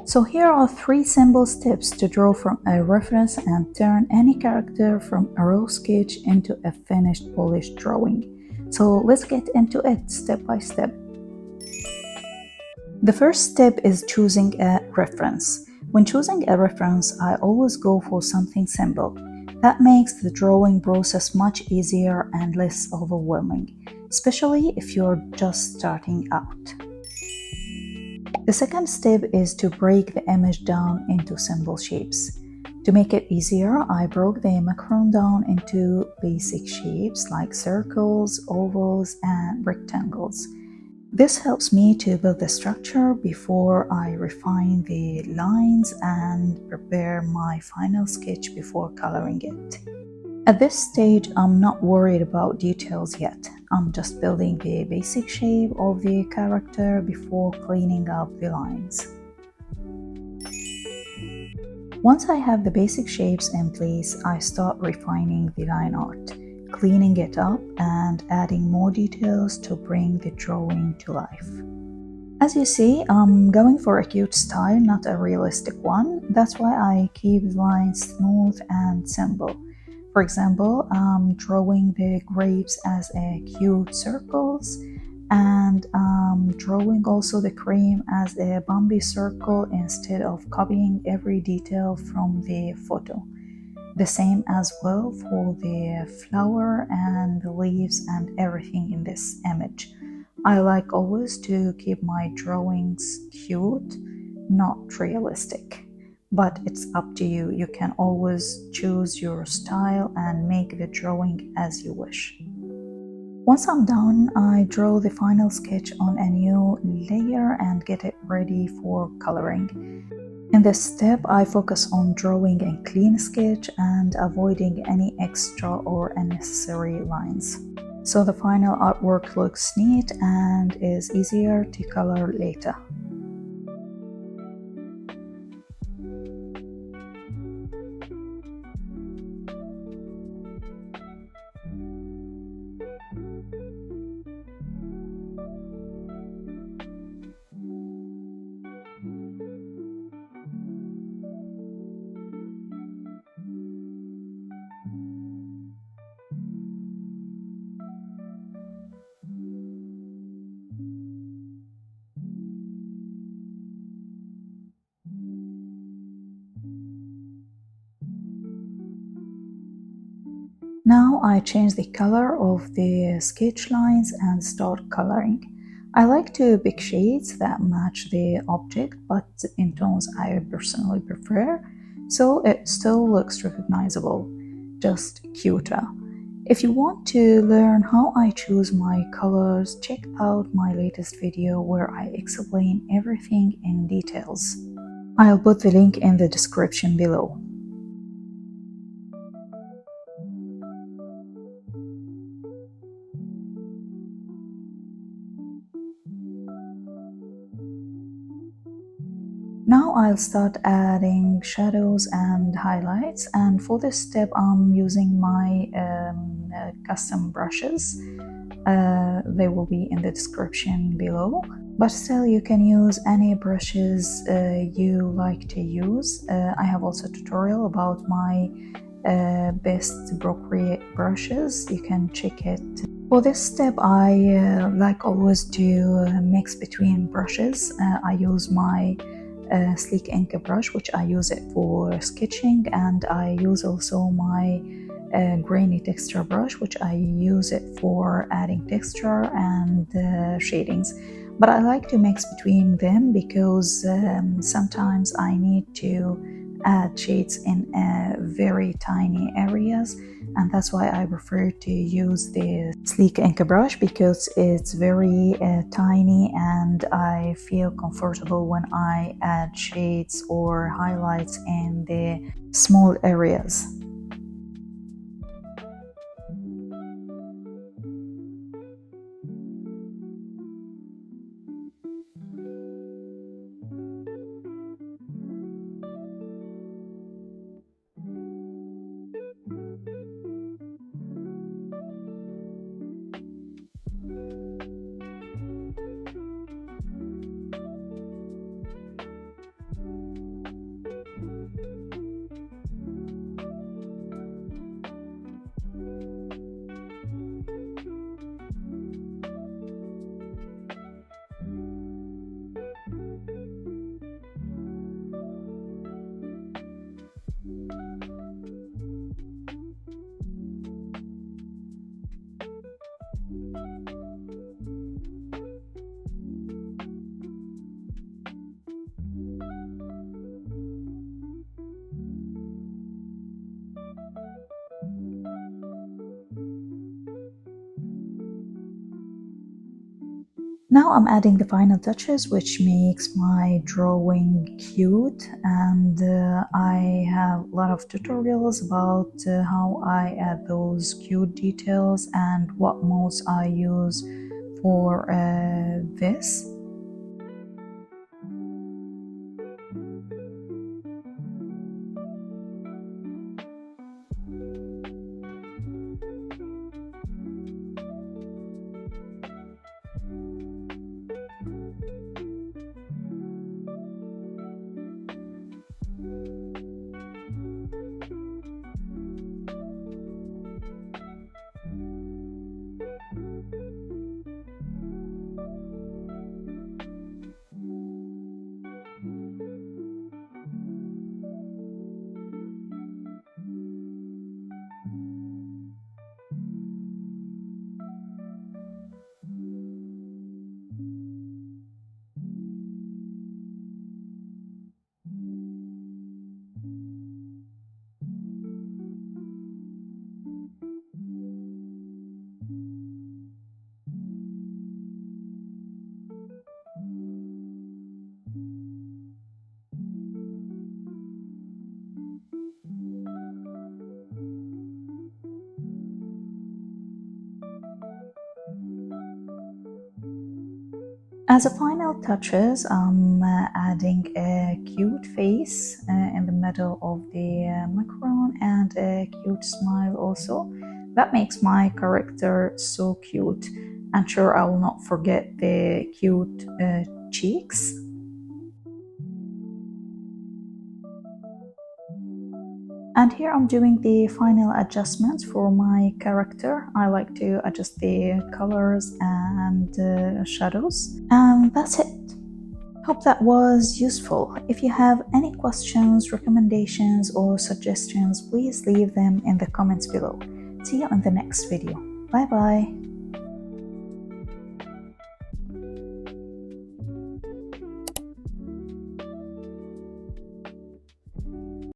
So here are 3 simple steps to draw from a reference and turn any character from a raw sketch into a finished polished drawing. So let's get into it step by step. The first step is choosing a reference. When choosing a reference, I always go for something simple. That makes the drawing process much easier and less overwhelming, especially if you're just starting out. The second step is to break the image down into simple shapes. To make it easier, I broke the macaron down into basic shapes like circles, ovals, and rectangles. This helps me to build the structure before I refine the lines and prepare my final sketch before coloring it. At this stage, I'm not worried about details yet. I'm just building the basic shape of the character before cleaning up the lines. Once I have the basic shapes in place, I start refining the line art, cleaning it up and adding more details to bring the drawing to life. As you see, I'm going for a cute style, not a realistic one. That's why I keep the lines smooth and simple. For example, I'm drawing the grapes as a cute circles, and I'm drawing also the cream as a bumpy circle instead of copying every detail from the photo. The same as well for the flower and the leaves and everything in this image. I like always to keep my drawings cute, not realistic. But it's up to you. You can always choose your style and make the drawing as you wish. Once I'm done, I draw the final sketch on a new layer and get it ready for coloring. In this step, I focus on drawing a clean sketch and avoiding any extra or unnecessary lines. So the final artwork looks neat and is easier to color later. Now I change the color of the sketch lines and start coloring. I like to pick shades that match the object, but in tones I personally prefer, so it still looks recognizable, just cuter. If you want to learn how I choose my colors, check out my latest video where I explain everything in details. I'll put the link in the description below. Now I'll start adding shadows and highlights, and for this step I'm using my custom brushes. They will be in the description below, but still you can use any brushes you like to use. I have also a tutorial about my best Procreate brushes. You can check it. For this step I like always to mix between brushes. I use my 𝚁𝚊𝚌𝚑𝚎 brush, which I use it for sketching, and I use also my grainy texture brush, which I use it for adding texture and shadings. But I like to mix between them because sometimes I need to add shades in very tiny areas, and that's why I prefer to use the 𝚁𝚊𝚌𝚑𝚎 brush, because it's very tiny and I feel comfortable when I add shades or highlights in the small areas. Now I'm adding the final touches, which makes my drawing cute, and I have a lot of tutorials about how I add those cute details and what modes I use for this. As a final touches, I'm adding a cute face in the middle of the macaron and a cute smile also. That makes my character so cute. And sure, I will not forget the cute cheeks. And here I'm doing the final adjustments for my character. I like to adjust the colors and shadows. And that's it. Hope that was useful. If you have any questions, recommendations, or suggestions, please leave them in the comments below. See you in the next video. Bye bye.